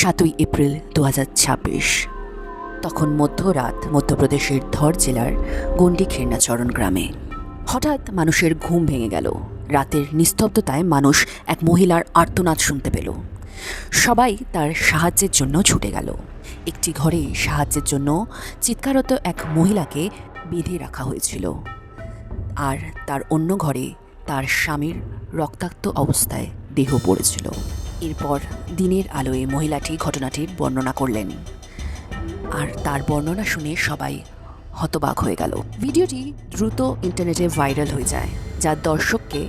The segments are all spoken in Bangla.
7ই এপ্রিল 2026। তখন মধ্যরাত মধ্যপ্রদেশের ধর জেলার গন্ডি খেরনাচরণ গ্রামে হঠাৎ মানুষের ঘুম ভেঙে গেল। রাতের নিস্তব্ধতায় মানুষ এক মহিলার আর্তনাদ শুনতে পেল। সবাই তার সাহায্যের জন্য ছুটে গেল। একটি ঘরে সাহায্যের জন্য চিৎকাররত এক মহিলাকে বেঁধে রাখা হয়েছিল, আর তার অন্য ঘরে তার স্বামীর রক্তাক্ত অবস্থায় দেহ পড়েছিল। এরপর দিনের আলোয় মহিলাটি ঘটনাটির বর্ণনা করলেন, আর তার বর্ণনা শুনে সবাই হতবাক হয়ে গেল। ভিডিওটি দ্রুত ইন্টারনেটে ভাইরাল হয়ে যায়, যা দর্শককে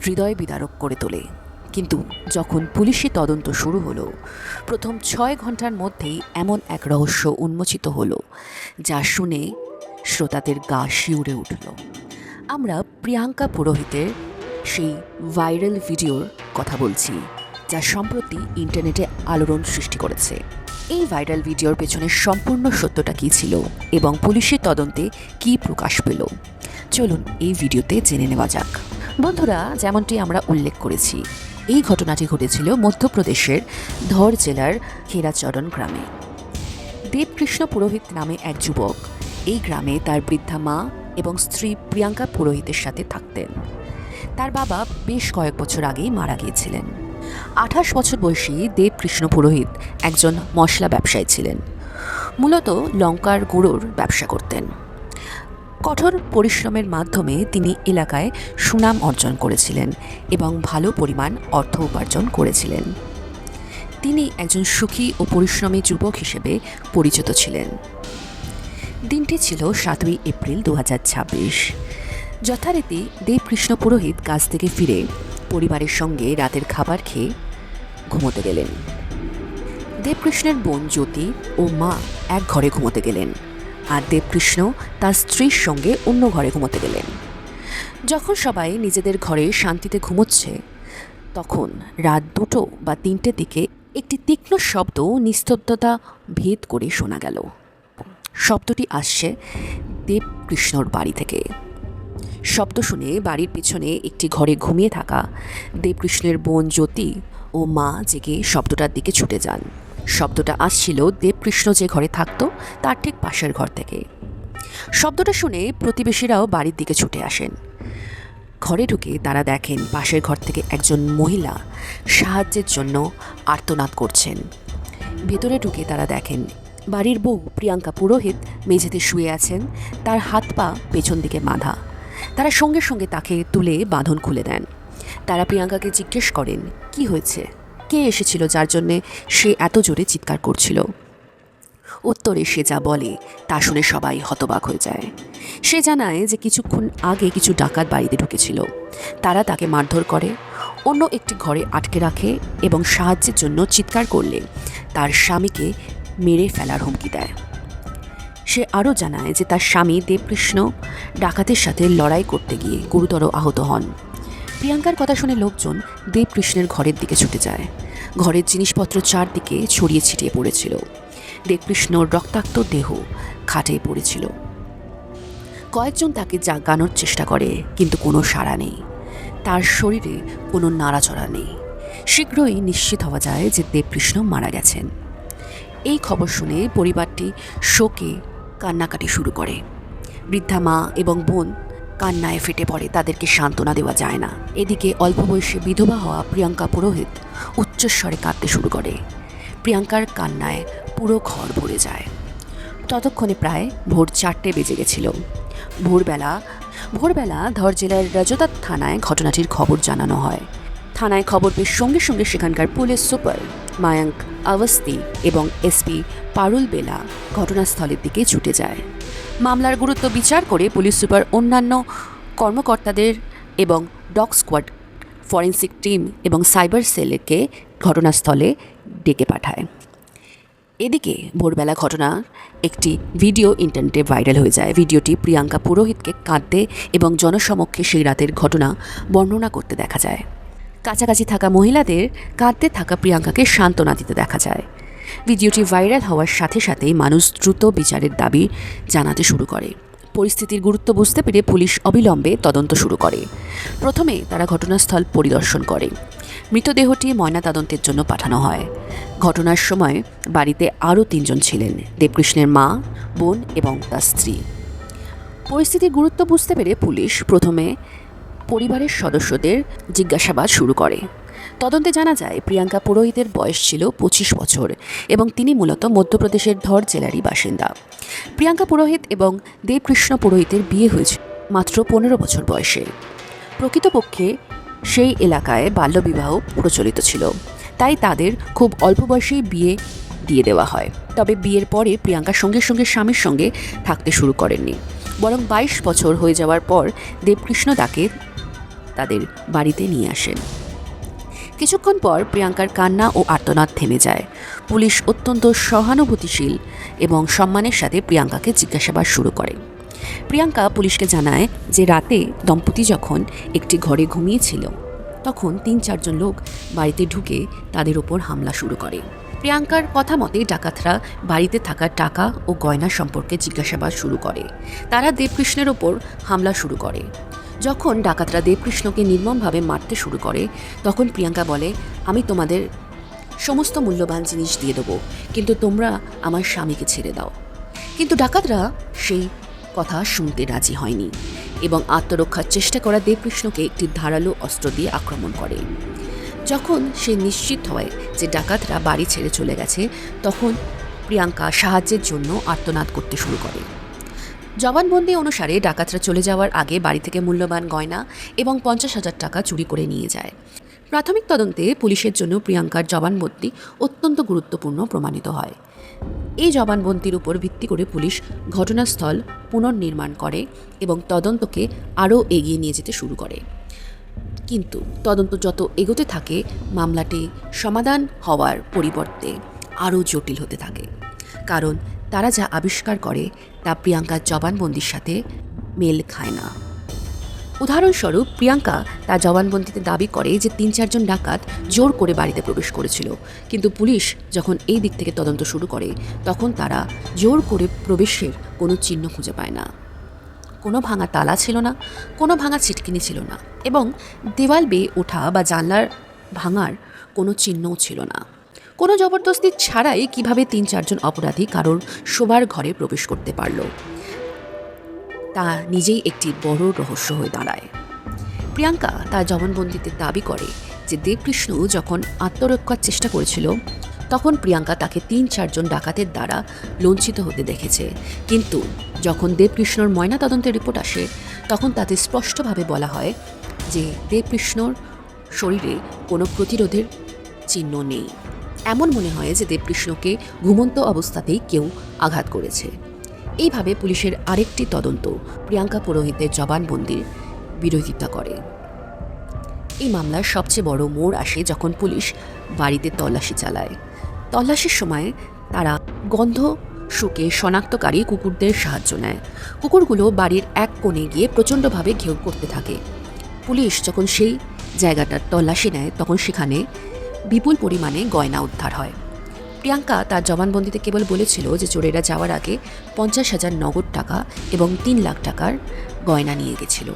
হৃদয় বিদারক করে তোলে। কিন্তু যখন পুলিশি তদন্ত শুরু হলো, প্রথম 6 ঘন্টার মধ্যেই এমন এক রহস্য উন্মোচিত হলো, যা শুনে শ্রোতাদের গা শিউরে উঠল। আমরা প্রিয়াঙ্কা পুরোহিতের সেই ভাইরাল ভিডিওর কথা বলছি, যা সম্প্রতি ইন্টারনেটে আলোড়ন সৃষ্টি করেছে। এই ভাইরাল ভিডিওর পেছনে সম্পূর্ণ সত্যটা কী ছিল এবং পুলিশের তদন্তে কী প্রকাশ পেল, চলুন এই ভিডিওতে জেনে নেওয়া যাক। বন্ধুরা, যেমনটি আমরা উল্লেখ করেছি, এই ঘটনাটি ঘটেছিল মধ্যপ্রদেশের ধর জেলার খেরাচরণ গ্রামে। দেবকৃষ্ণ পুরোহিত নামে এক যুবক এই গ্রামে তার বৃদ্ধা মা এবং স্ত্রী প্রিয়াঙ্কা পুরোহিতের সাথে থাকতেন। তার বাবা বেশ কয়েক বছর আগেই মারা গিয়েছিলেন। 28 বছর বয়সী দেবকৃষ্ণ পুরোহিত একজন মশলা ব্যবসায়ী ছিলেন। মূলত লঙ্কার গুঁড়োর ব্যবসা করতেন। কঠোর পরিশ্রমের মাধ্যমে তিনি এলাকায় সুনাম অর্জন করেছিলেন এবং ভালো পরিমাণ অর্থ উপার্জন করেছিলেন। তিনি একজন সুখী ও পরিশ্রমী যুবক হিসেবে পরিচিত ছিলেন। দিনটি ছিল 7ই এপ্রিল 2026। যথারীতি দেবকৃষ্ণ পুরোহিত কাজ থেকে ফিরে পরিবারের সঙ্গে রাতের খাবার খেয়ে ঘুমোতে গেলেন। দেবকৃষ্ণের বোন জ্যোতি ও মা এক ঘরে ঘুমোতে গেলেন, আর দেবকৃষ্ণ তার স্ত্রীর সঙ্গে অন্য ঘরে ঘুমোতে গেলেন। যখন সবাই নিজেদের ঘরে শান্তিতে ঘুমোচ্ছে, তখন রাত 2টো বা 3টের দিকে একটি তীক্ষ্ণ শব্দ নিস্তব্ধতা ভেদ করে শোনা গেল। শব্দটি আসছে দেবকৃষ্ণর বাড়ি থেকে। শব্দ শুনে বাড়ির পিছনে একটি ঘরে ঘুমিয়ে থাকা দেবকৃষ্ণের বোন জ্যোতি ও মা জেগে শব্দটার দিকে ছুটে যান। শব্দটা আসছিল দেবকৃষ্ণ যে ঘরে থাকতো তার ঠিক পাশের ঘর থেকে। শব্দটা শুনে প্রতিবেশীরাও বাড়ির দিকে ছুটে আসেন। ঘরে ঢুকে তারা দেখেন পাশের ঘর থেকে একজন মহিলা সাহায্যের জন্য আর্তনাদ করছেন। ভেতরে ঢুকে তারা দেখেন বাড়ির বউ প্রিয়াঙ্কা পুরোহিত মেঝেতে শুয়ে আছেন, তার হাত পা পেছন দিকে বাঁধা। তারা সঙ্গে সঙ্গে তাকে তুলে বাঁধন খুলে দেন। তারা প্রিয়াঙ্কাকে জিজ্ঞেস করেন কি হয়েছে, কে এসেছিল যার জন্যে সে এত জোরে চিৎকার করছিল। উত্তরে সে যা বলে তা শুনে সবাই হতবাক হয়ে যায়। সে জানায় যে কিছুক্ষণ আগে কিছু ডাকাত বাড়িতে ঢুকেছিল। তারা তাকে মারধর করে, অন্য একটি ঘরে আটকে রাখে এবং সাহায্যের জন্য চিৎকার করলে তার স্বামীকে মেরে ফেলার হুমকি দেয়। সে আরও জানায় যে তার স্বামী দেবকৃষ্ণ ডাকাতের সাথে লড়াই করতে গিয়ে গুরুতর আহত হন। প্রিয়াঙ্কার কথা শুনে লোকজন দেবকৃষ্ণের ঘরের দিকে ছুটে যায়। ঘরের জিনিসপত্র চারদিকে ছড়িয়ে ছিটিয়ে পড়েছিল। দেবকৃষ্ণর রক্তাক্ত দেহ খাটে পড়েছিল। কয়েকজন তাকে জাগানোর চেষ্টা করে, কিন্তু কোনো সাড়া নেই। তার শরীরে কোনো নাড়াচড়া নেই। শীঘ্রই নিশ্চিত হওয়া যায় যে দেবকৃষ্ণ মারা গেছেন। এই খবর শুনে পরিবারটি শোকে কান্নাকাটি শুরু করে। বৃদ্ধা মা এবং বোন কান্নায় ফেটে পড়ে, তাদেরকে সান্ত্বনা দেওয়া যায় না। এদিকে অল্প বয়সে বিধবা হওয়া প্রিয়াঙ্কা পুরোহিত উচ্চস্বরে কাঁদতে শুরু করে। প্রিয়াঙ্কার কান্নায় পুরো ঘর ভরে যায়। ততক্ষণে প্রায় ভোর 4টে বেজে গেছিল। ভোরবেলা ধর জেলার রজতাত থানায় ঘটনাটির খবর জানানো হয়। থানায় খবর পেয়ে সঙ্গে সঙ্গে সেখানকার পুলিশ সুপার মায়াঙ্ক অবস্থি এবং এসপি পারুল বেলা ঘটনাস্থলের দিকে ছুটে যায়। মামলার গুরুত্ব বিচার করে পুলিশ সুপার অন্যান্য কর্মকর্তাদের এবং ডগ স্কোয়াড, ফরেন্সিক টিম এবং সাইবার সেলকে ঘটনাস্থলে ডেকে পাঠায়। এদিকে ভোরবেলা ঘটনার একটি ভিডিও ইন্টারনেটে ভাইরাল হয়ে যায়। ভিডিওটি প্রিয়াঙ্কা পুরোহিতকে কাঁদতে এবং জনসমক্ষে সেই রাতের ঘটনা বর্ণনা করতে দেখা যায়। কাছাকাছি থাকা মহিলাদের কাঁদতে থাকা প্রিয়াঙ্কাকে সান্ত্বনা দিতে দেখা যায়। ভিডিওটি ভাইরাল হওয়ার সাথে সাথেই মানুষ দ্রুত বিচারের দাবি জানাতে শুরু করে। পরিস্থিতির গুরুত্ব বুঝতে পেরে পুলিশ অবিলম্বে তদন্ত শুরু করে। প্রথমে তারা ঘটনাস্থল পরিদর্শন করে। মৃতদেহটি ময়নাতদন্তের জন্য পাঠানো হয়। ঘটনার সময় বাড়িতে আরও 3 জন ছিলেন, দেবকৃষ্ণের মা, বোন এবং তার স্ত্রী। পরিস্থিতির গুরুত্ব বুঝতে পেরে পুলিশ প্রথমে পরিবারের সদস্যদের জিজ্ঞাসাবাদ শুরু করে। তদন্তে জানা যায় প্রিয়াঙ্কা পুরোহিতের বয়স ছিল 25 বছর এবং তিনি মূলত মধ্যপ্রদেশের ধর জেলারই বাসিন্দা। প্রিয়াঙ্কা পুরোহিত এবং দেবকৃষ্ণ পুরোহিতের বিয়ে হয়েছে মাত্র 15 বছর বয়সে। প্রকৃতপক্ষে সেই এলাকায় বাল্যবিবাহ প্রচলিত ছিল, তাই তাদের খুব অল্প বয়সেই বিয়ে দিয়ে দেওয়া হয়। তবে বিয়ের পরে প্রিয়াঙ্কা সঙ্গে সঙ্গে স্বামীর সঙ্গে থাকতে শুরু করেননি, বরং 22 বছর হয়ে যাওয়ার পর দেবকৃষ্ণ তাকে তাদের বাড়িতে নিয়ে আসেন। কিছুক্ষণ পর প্রিয়াঙ্কার কান্না ও আর্তনাদ থেমে যায়। পুলিশ অত্যন্ত সহানুভূতিশীল এবং সম্মানের সাথে প্রিয়াঙ্কাকে জিজ্ঞাসাবাদ শুরু করে। প্রিয়াঙ্কা পুলিশকে জানায় যে রাতে দম্পতি যখন একটি ঘরে ঘুমিয়েছিল, তখন 3-4 জন লোক বাড়িতে ঢুকে তাদের ওপর হামলা শুরু করে। প্রিয়াঙ্কার কথা মতে ডাকাতরা বাড়িতে থাকা টাকা ও গয়না সম্পর্কে জিজ্ঞাসাবাদ শুরু করে। তারা দেবকৃষ্ণের ওপর হামলা শুরু করে। যখন ডাকাতরা দেবকৃষ্ণকে নির্মমভাবে মারতে শুরু করে, তখন প্রিয়াঙ্কা বলে, আমি তোমাদের সমস্ত মূল্যবান জিনিস দিয়ে দেবো, কিন্তু তোমরা আমার স্বামীকে ছেড়ে দাও। কিন্তু ডাকাতরা সেই কথা শুনতে রাজি হয়নি এবং আত্মরক্ষার চেষ্টা করা দেবকৃষ্ণকে একটি ধারালো অস্ত্র দিয়ে আক্রমণ করে। যখন সে নিশ্চিত হয় যে ডাকাতরা বাড়ি ছেড়ে চলে গেছে, তখন প্রিয়াঙ্কা সাহায্যের জন্য আর্তনাদ করতে শুরু করে। জবানবন্দি অনুসারে ডাকাতরা চলে যাওয়ার আগে বাড়ি থেকে মূল্যবান গয়না এবং 50,000 টাকা চুরি করে নিয়ে যায়। প্রাথমিক তদন্তে পুলিশের জন্য প্রিয়াঙ্কার জবানবন্দি অত্যন্ত গুরুত্বপূর্ণ প্রমাণিত হয়। এই জবানবন্দির উপর ভিত্তি করে পুলিশ ঘটনাস্থল পুনর্নির্মাণ করে এবং তদন্তকে আরও এগিয়ে নিয়ে যেতে শুরু করে। কিন্তু তদন্ত যত এগোতে থাকে, মামলাটি সমাধান হওয়ার পরিবর্তে আরও জটিল হতে থাকে, কারণ তারা যা আবিষ্কার করে তা প্রিয়াঙ্কার জবানবন্দির সাথে মেল খায় না। উদাহরণস্বরূপ, প্রিয়াঙ্কা তার জবানবন্দিতে দাবি করে যে 3-4 জন ডাকাত জোর করে বাড়িতে প্রবেশ করেছিল, কিন্তু পুলিশ যখন এই দিক থেকে তদন্ত শুরু করে, তখন তারা জোর করে প্রবেশের কোনো চিহ্ন খুঁজে পায় না। কোনো ভাঙা তালা ছিল না, কোনো ভাঙা ছিটকিনি ছিল না, এবং দেওয়াল বেয়ে ওঠা বা জানলার ভাঙার কোনো চিহ্নও ছিল না। কোনো জবরদস্তি ছাড়াই কিভাবে 3-4 জন অপরাধী কারোর শোবার ঘরে প্রবেশ করতে পারল, তা নিজেই একটি বড় রহস্য হয়ে দাঁড়ায়। প্রিয়াঙ্কা তার জবানবন্দিতে দাবি করে যে দেবকৃষ্ণ যখন আত্মরক্ষার চেষ্টা করেছিল, তখন প্রিয়াঙ্কা তাকে 3-4 জন ডাকাতের দ্বারা লঞ্চিত হতে দেখেছে। কিন্তু যখন দেবকৃষ্ণর ময়নাতদন্তের রিপোর্ট আসে, তখন তাতে স্পষ্টভাবে বলা হয় যে দেবকৃষ্ণর শরীরে কোনো প্রতিরোধের চিহ্ন নেই। এমন মনে হয় যে দেবকৃষ্ণকে ঘুমন্ত অবস্থাতেই কেউ আঘাত করেছে। এইভাবে পুলিশের আরেকটি তদন্ত প্রিয়াঙ্কা পুরোহিতের জবানবন্দির বিরোধিতা করে। এই মামলার সবচেয়ে বড় মোড় আসে যখন পুলিশ বাড়িতে তল্লাশি চালায়। তল্লাশির সময় তারা গন্ধ শুকে শনাক্তকারী কুকুরদের সাহায্য নেয়। কুকুরগুলো বাড়ির এক কোণে গিয়ে প্রচণ্ডভাবে ঘেউ করতে থাকে। পুলিশ যখন সেই জায়গাটার তল্লাশি নেয়, তখন সেখানে বিপুল পরিমাণে গয়না উদ্ধার হয়। প্রিয়াঙ্কা তার জবানবন্দিতে কেবল বলেছিল যে চোরেরা যাওয়ার আগে 50,000 নগদ টাকা এবং 3 লাখ টাকার গয়না নিয়ে গেছিল,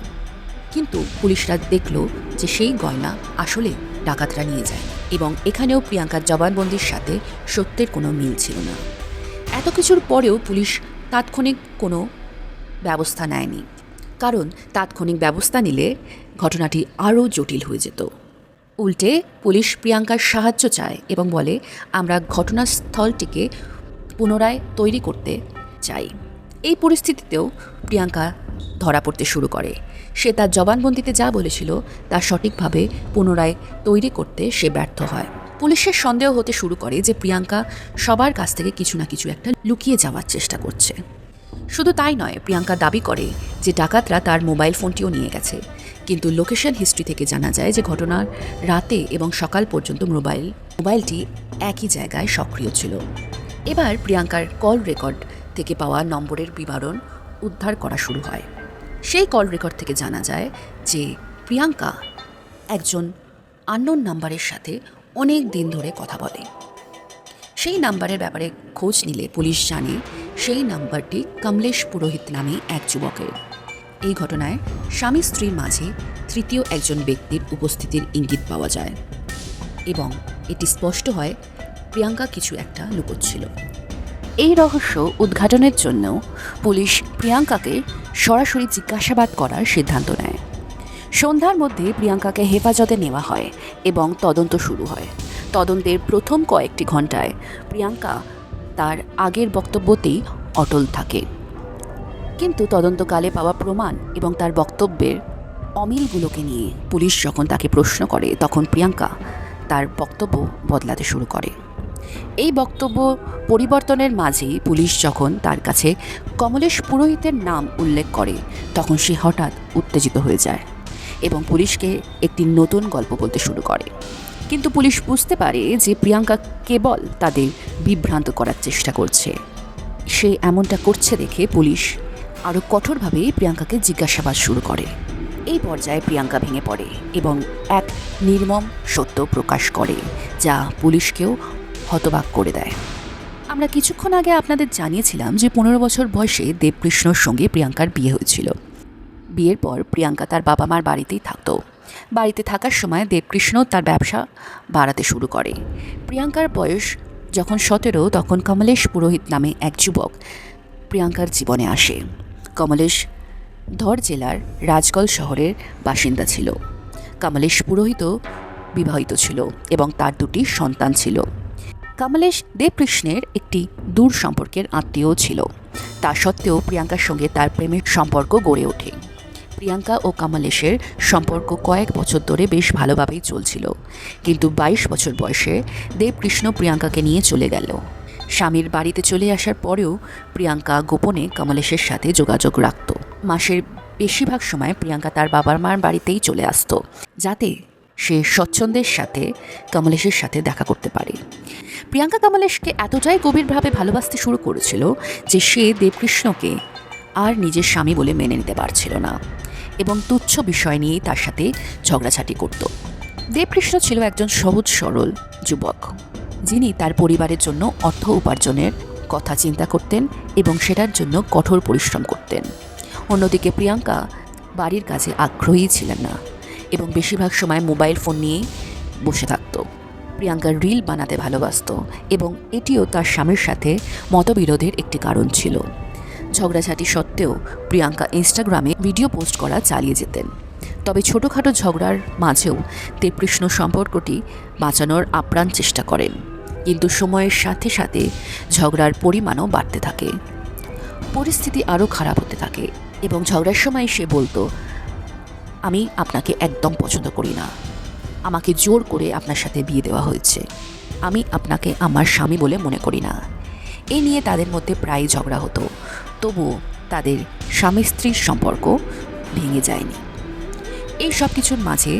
কিন্তু পুলিশরা দেখল যে সেই গয়না আসলে ডাকাতরা নিয়ে যায়, এবং এখানেও প্রিয়াঙ্কার জবানবন্দির সাথে সত্যের কোনো মিল ছিল না। এত কিছুর পরেও পুলিশ তাৎক্ষণিক কোনো ব্যবস্থা নেয়নি, কারণ তাৎক্ষণিক ব্যবস্থা নিলে ঘটনাটি আরও জটিল হয়ে যেত। উল্টে পুলিশ প্রিয়াঙ্কার সাহায্য চায় এবং বলে, আমরা ঘটনাস্থলটিকে পুনরায় তৈরি করতে চাই। এই পরিস্থিতিতেও প্রিয়াঙ্কা ধরা পড়তে শুরু করে। সে তার জবানবন্দিতে যা বলেছিল তা সঠিকভাবে পুনরায় তৈরি করতে সে ব্যর্থ হয়। পুলিশের সন্দেহ হতে শুরু করে যে প্রিয়াঙ্কা সবার কাছ থেকে কিছু না কিছু একটা লুকিয়ে যাওয়ার চেষ্টা করছে। শুধু তাই নয়, প্রিয়াঙ্কা দাবি করে যে ডাকাতরা তার মোবাইল ফোনটিও নিয়ে গেছে, কিন্তু লোকেশন হিস্ট্রি থেকে জানা যায় যে ঘটনার রাতে এবং সকাল পর্যন্ত মোবাইলটি একই জায়গায় সক্রিয় ছিল। এবার প্রিয়াঙ্কার কল রেকর্ড থেকে পাওয়া নম্বরের বিবরণ উদ্ধার করা শুরু হয়। সেই কল রেকর্ড থেকে জানা যায় যে প্রিয়াঙ্কা একজন আননোন নাম্বারের সাথে অনেক দিন ধরে কথা বলে। সেই নাম্বারের ব্যাপারে খোঁজ নিলে পুলিশ জানে সেই নাম্বারটি কমলেশ পুরোহিত নামে এক যুবকের। এই ঘটনায় স্বামী স্ত্রীর মাঝে তৃতীয় একজন ব্যক্তির উপস্থিতির ইঙ্গিত পাওয়া যায়। এবং এটি স্পষ্ট হয় প্রিয়াঙ্কা কিছু একটা লুকোচ্ছিল। এই রহস্য উদ্ঘাটনের জন্য পুলিশ প্রিয়াঙ্কাকে সরাসরি জিজ্ঞাসাবাদ করার সিদ্ধান্ত নেয়। সন্ধ্যার মধ্যে প্রিয়াঙ্কাকে হেফাজতে নেওয়া হয় এবং তদন্ত শুরু হয়। তদন্তের প্রথম কয়েকটি ঘন্টায় প্রিয়াঙ্কা তার আগের বক্তব্যতেই অটল থাকে, কিন্তু তদন্তকালে পাওয়া প্রমাণ এবং তার বক্তব্যের অমিলগুলোকে নিয়ে পুলিশ যখন তাকে প্রশ্ন করে তখন প্রিয়াঙ্কা তার বক্তব্য বদলাতে শুরু করে। এই বক্তব্য পরিবর্তনের মাঝেই পুলিশ যখন তার কাছে কমলেশ পুরোহিতের নাম উল্লেখ করে তখন সে হঠাৎ উত্তেজিত হয়ে যায় এবং পুলিশকে একটি নতুন গল্প বলতে শুরু করে। কিন্তু পুলিশ বুঝতে পারে যে প্রিয়াঙ্কা কেবল তাদের বিভ্রান্ত করার চেষ্টা করছে। সে এমনটা করছে দেখে পুলিশ আরও কঠোরভাবে প্রিয়াঙ্কাকে জিজ্ঞাসাবাদ শুরু করে। এই পর্যায়ে প্রিয়াঙ্কা ভেঙে পড়ে এবং এক নির্মম সত্য প্রকাশ করে যা পুলিশকেও হতবাক করে দেয়। আমরা কিছুক্ষণ আগে আপনাদের জানিয়েছিলাম যে 15 বছর বয়সে দেবকৃষ্ণর সঙ্গে প্রিয়াঙ্কার বিয়ে হয়েছিল। বিয়ের পর প্রিয়াঙ্কা তার বাবা মার বাড়িতেই থাকতো। বাড়িতে থাকার সময় দেবকৃষ্ণ তার ব্যবসা বাড়াতে শুরু করে। প্রিয়াঙ্কার বয়স যখন 17 তখন কমলেশ পুরোহিত নামে এক যুবক প্রিয়াঙ্কার জীবনে আসে। কমলেশ ধর জেলার রাজগল শহরের বাসিন্দা ছিল। কমলেশ পুরোহিত বিবাহিত ছিল এবং তার 2টি সন্তান ছিল। কমলেশ দেবকৃষ্ণের একটি দূর সম্পর্কের আত্মীয় ছিল। তা সত্ত্বেও প্রিয়াঙ্কার সঙ্গে তার প্রেমের সম্পর্ক গড়ে ওঠে। প্রিয়াঙ্কা ও কমলেশের সম্পর্ক কয়েক বছর ধরে বেশ ভালোভাবেই চলছিল, কিন্তু 22 বছর বয়সে দেবকৃষ্ণ প্রিয়াঙ্কাকে নিয়ে চলে গেল। স্বামীর বাড়িতে চলে আসার পরেও প্রিয়াঙ্কা গোপনে কমলেশের সাথে যোগাযোগ রাখত। মাসের বেশিরভাগ সময় প্রিয়াঙ্কা তার বাবার মার বাড়িতেই চলে আসতো, যাতে সে স্বচ্ছন্দের সাথে কমলেশের সাথে দেখা করতে পারে। প্রিয়াঙ্কা কমলেশকে এতটাই গভীরভাবে ভালোবাসতে শুরু করেছিল যে সে দেবকৃষ্ণকে আর নিজের স্বামী বলে মেনে নিতে পারছিল না এবং তুচ্ছ বিষয় নিয়েই তার সাথে ঝগড়াঝাটি করত। দেবকৃষ্ণ ছিল একজন সহজ সরল যুবক, যিনি তার পরিবারের জন্য অর্থ উপার্জনের কথা চিন্তা করতেন এবং সেটার জন্য কঠোর পরিশ্রম করতেন। অন্যদিকে প্রিয়াঙ্কা বাড়ির কাজে আগ্রহী ছিলেন না এবং বেশিরভাগ সময় মোবাইল ফোন নিয়েই বসে থাকত। প্রিয়াঙ্কা রিল বানাতে ভালোবাসত এবং এটিও তার স্বামীর সাথে মতবিরোধের একটি কারণ ছিল। ঝগড়াঝাটি সত্ত্বেও প্রিয়াঙ্কা ইনস্টাগ্রামে ভিডিও পোস্ট করা চালিয়ে যেতেন। তবে ছোটোখাটো ঝগড়ার মাঝেও দেবকৃষ্ণ সম্পর্কটি বাঁচানোর আপ্রাণ চেষ্টা করেন, কিন্তু সময়ের সাথে সাথে ঝগড়ার পরিমাণও বাড়তে থাকে। পরিস্থিতি আরও খারাপ হতে থাকে এবং ঝগড়ার সময় সে বলতো, আমি আপনাকে একদম পছন্দ করি না, আমাকে জোর করে আপনার সাথে বিয়ে দেওয়া হয়েছে, আমি আপনাকে আমার স্বামী বলে মনে করি না। এ নিয়ে তাদের মধ্যে প্রায় ঝগড়া হতো, তবুও তাদের স্বামী স্ত্রীর সম্পর্ক ভেঙে যায়নি। এই সব কিছুর মাঝে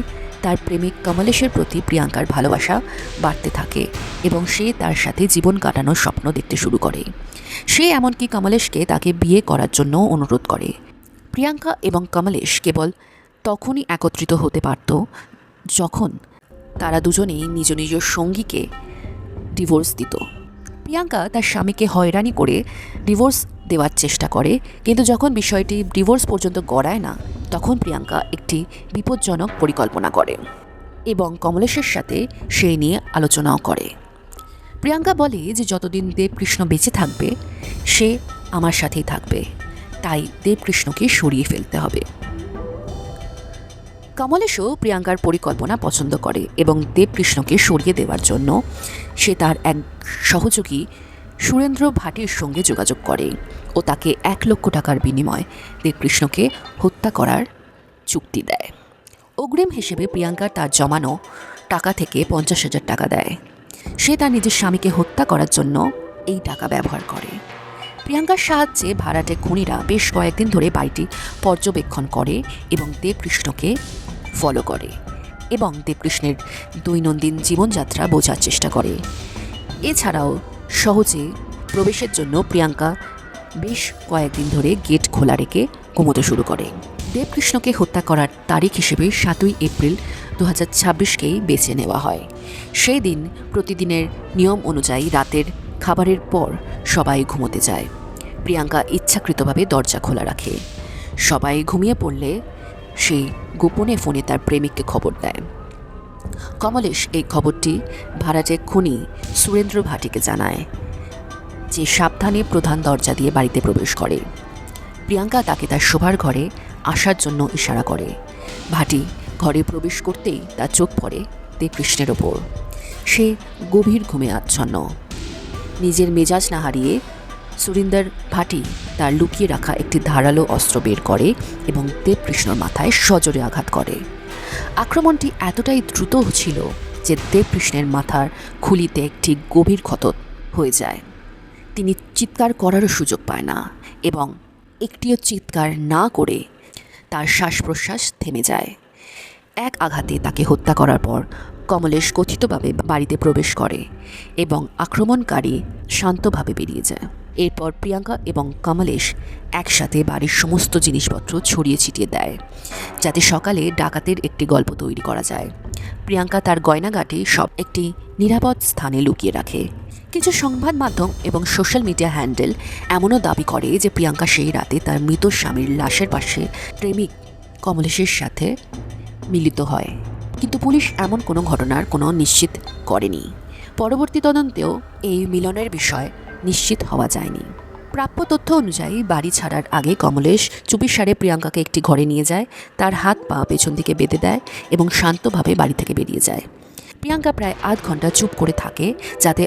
তার প্রেমিক কমলেশের প্রতি প্রিয়াঙ্কার ভালোবাসা বাড়তে থাকে এবং সে তার সাথে জীবন কাটানোর স্বপ্ন দেখতে শুরু করে। সে এমনকি কমলেশকে তাকে বিয়ে করার জন্য অনুরোধ করে। প্রিয়াঙ্কা এবং কমলেশ কেবল তখনই একত্রিত হতে পারত যখন তারা দুজনেই নিজ নিজ সঙ্গীকে ডিভোর্স দিত। প্রিয়াঙ্কা তার স্বামীকে হয়রানি করে ডিভোর্স দেওয়ার চেষ্টা করে, কিন্তু যখন বিষয়টি ডিভোর্স পর্যন্ত গড়ায় না তখন প্রিয়াঙ্কা একটি বিপজ্জনক পরিকল্পনা করে এবং কমলেশের সাথে সেই নিয়ে আলোচনাও করে। প্রিয়াঙ্কা বলে যে যতদিন দেবকৃষ্ণ বেঁচে থাকবে সে আমার সাথেই থাকবে, তাই দেবকৃষ্ণকে সরিয়ে ফেলতে হবে। কমলেশও প্রিয়াঙ্কার পরিকল্পনা পছন্দ করে এবং দেবকৃষ্ণকে সরিয়ে দেওয়ার জন্য সে তার এক সহযোগী সুরেন্দ্র ভাটির সঙ্গে যোগাযোগ করে ও তাকে 1 লক্ষ টাকার বিনিময়ে দেবকৃষ্ণকে হত্যা করার চুক্তি দেয়। অগ্রিম হিসেবে প্রিয়াঙ্কা তার জমানো টাকা থেকে 50,000 টাকা দেয়। সে তার নিজের স্বামীকে হত্যা করার জন্য এই টাকা ব্যবহার করে। প্রিয়াঙ্কার সাহায্যে ভাড়াটে খুনিরা বেশ কয়েকদিন ধরে বাড়িটি পর্যবেক্ষণ করে এবং দেবকৃষ্ণকে ফলো করে এবং দেবকৃষ্ণের দৈনন্দিন জীবনযাত্রা বোঝার চেষ্টা করে। এছাড়াও সহজে প্রবেশের জন্য প্রিয়াঙ্কা বেশ কয়েকদিন ধরে গেট খোলা রেখে ঘুমোতে শুরু করে। দেবকৃষ্ণকে হত্যা করার তারিখ হিসেবে 7ই এপ্রিল 2026কেই বেছে নেওয়া হয়। সেই দিন প্রতিদিনের নিয়ম অনুযায়ী রাতের খাবারের পর সবাই ঘুমোতে যায়। প্রিয়াঙ্কা ইচ্ছাকৃতভাবে দরজা খোলা রাখে। সবাই ঘুমিয়ে পড়লে সে গোপনে ফোনে তার প্রেমিককে খবর দেয়। কমলেশ এই খবরটি ভাড়াটে খুনি সুরেন্দ্র ভাটিকে জানায়, যে সাবধানে প্রধান দরজা দিয়ে বাড়িতে প্রবেশ করে। প্রিয়াঙ্কা তাকে তার শোবার ঘরে আসার জন্য ইশারা করে। ভাটি ঘরে প্রবেশ করতেই তার চোখ পড়ে দেবকৃষ্ণের ওপর। সে গভীর ঘুমে আচ্ছন্ন। নিজের মেজাজ না হারিয়ে সুরিন্দর ভাটি তার লুকিয়ে রাখা একটি ধারালো অস্ত্র বের করে এবং দেবকৃষ্ণর মাথায় সজোরে আঘাত করে। আক্রমণটি এতটাই দ্রুত ছিল যে দেবকৃষ্ণের মাথার খুলিতে একটি গভীর ক্ষত হয়ে যায়। তিনি চিৎকার করারও সুযোগ পায় না এবং একটিও চিৎকার না করে তার শ্বাস প্রশ্বাস থেমে যায়। এক আঘাতে তাকে হত্যা করার পর কমলেশ কথিতভাবে বাড়িতে প্রবেশ করে এবং আক্রমণকারী শান্তভাবে বেরিয়ে যায়। এরপর প্রিয়াঙ্কা এবং কমলেশ একসাথে বাড়ির সমস্ত জিনিসপত্র ছড়িয়ে ছিটিয়ে দেয়, যাতে সকালে ডাকাতের একটি গল্প তৈরি করা যায়। প্রিয়াঙ্কা তার গয়নাগাটি সব একটি নিরাপদ স্থানে লুকিয়ে রাখে। কিছু সংবাদ মাধ্যম এবং সোশ্যাল মিডিয়া হ্যান্ডেল এমনও দাবি করে যে প্রিয়াঙ্কা সেই রাতে তার মৃত স্বামীর লাশের পাশে প্রেমিক কমলেশের সাথে মিলিত হয়, কিন্তু পুলিশ এমন কোনো ঘটনার কোনো নিশ্চিত করেনি। পরবর্তী তদন্তেও এই মিলনের বিষয় নিশ্চিত হওয়া যায়নি। প্রাপ্য তথ্য অনুযায়ী বাড়ি ছাড়ার আগে কমলেশ চুপিসারে প্রিয়াঙ্কাকে একটি ঘরে নিয়ে যায়, তার হাত পা পেছন দিকে বেঁধে দেয় এবং শান্তভাবে বাড়ি থেকে বেরিয়ে যায়। প্রিয়াঙ্কা প্রায় আধ ঘন্টা চুপ করে থাকে, যাতে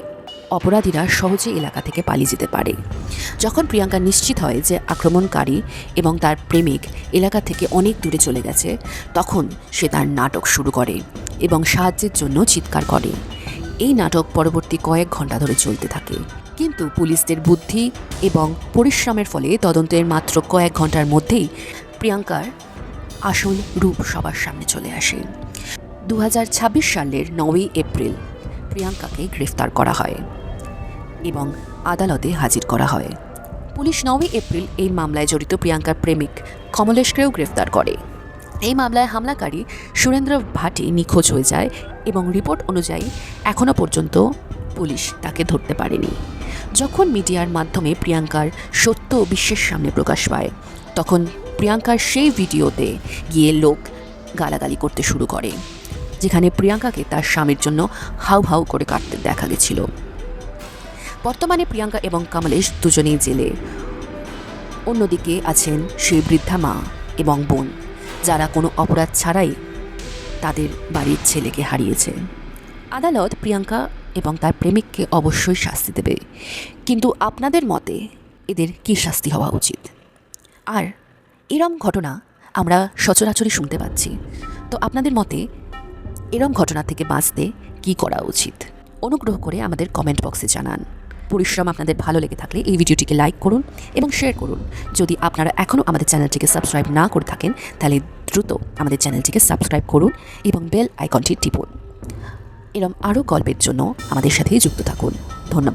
অপরাধীরা সহজে এলাকা থেকে পালিয়ে যেতে পারে। যখন প্রিয়াঙ্কা নিশ্চিত হয় যে আক্রমণকারী এবং তার প্রেমিক এলাকা থেকে অনেক দূরে চলে গেছে, তখন সে তার নাটক শুরু করে এবং সাহায্যের জন্য চিৎকার করে। এই নাটক পরবর্তী কয়েক ঘন্টা ধরে চলতে থাকে, কিন্তু পুলিশদের বুদ্ধি এবং পরিশ্রমের ফলে তদন্তের মাত্র কয়েক ঘন্টার মধ্যেই প্রিয়াঙ্কার আসল রূপ সবার সামনে চলে আসে। 2026 সালের 9ই এপ্রিল প্রিয়াঙ্কাকে গ্রেফতার করা হয় এবং আদালতে হাজির করা হয়। পুলিশ 9ই এপ্রিল এই মামলায় জড়িত প্রিয়াঙ্কার প্রেমিক কমলেশকেও গ্রেফতার করে। এই মামলায় হামলাকারী সুরেন্দ্র ভাটি নিখোঁজ হয়ে যায় এবং রিপোর্ট অনুযায়ী এখনও পর্যন্ত পুলিশ তাকে ধরতে পারেনি। যখন মিডিয়ার মাধ্যমে প্রিয়াঙ্কার সত্য বিশ্বের সামনে প্রকাশ পায়, তখন প্রিয়াঙ্কার সেই ভিডিওতে গিয়ে লোক গালাগালি করতে শুরু করে, যেখানে প্রিয়াঙ্কাকে তার স্বামীর জন্য হাউ হাউ করে কাটতে দেখা গেছিল। বর্তমানে প্রিয়াঙ্কা এবং কমলেশ দুজনেই জেলে। অন্যদিকে আছেন সেই বৃদ্ধা মা এবং বোন, যারা কোনো অপরাধ ছাড়াই তাদের বাড়ির ছেলেকে হারিয়েছে। আদালত প্রিয়াঙ্কা এবং তার প্রেমিককে অবশ্যই শাস্তি দেবে, কিন্তু আপনাদের মতে এদের কী শাস্তি হওয়া উচিত? আর এরম ঘটনা আমরা সচরাচরই শুনতে পাচ্ছি, তো আপনাদের মতে এরম ঘটনা থেকে বাঁচতে কী করা উচিত? অনুগ্রহ করে আমাদের কমেন্ট বক্সে জানান। পরিশ্রম আপনাদের ভালো লেগে থাকলে এই ভিডিওটিকে লাইক করুন এবং শেয়ার করুন। যদি আপনারা এখনও আমাদের চ্যানেলটিকে সাবস্ক্রাইব না করে থাকেন, তাহলে দ্রুত আমাদের চ্যানেলটিকে সাবস্ক্রাইব করুন এবং বেল আইকনটি টিপুন। এরম আরও গল্পের জন্য আমাদের সাথেই যুক্ত থাকুন। ধন্যবাদ।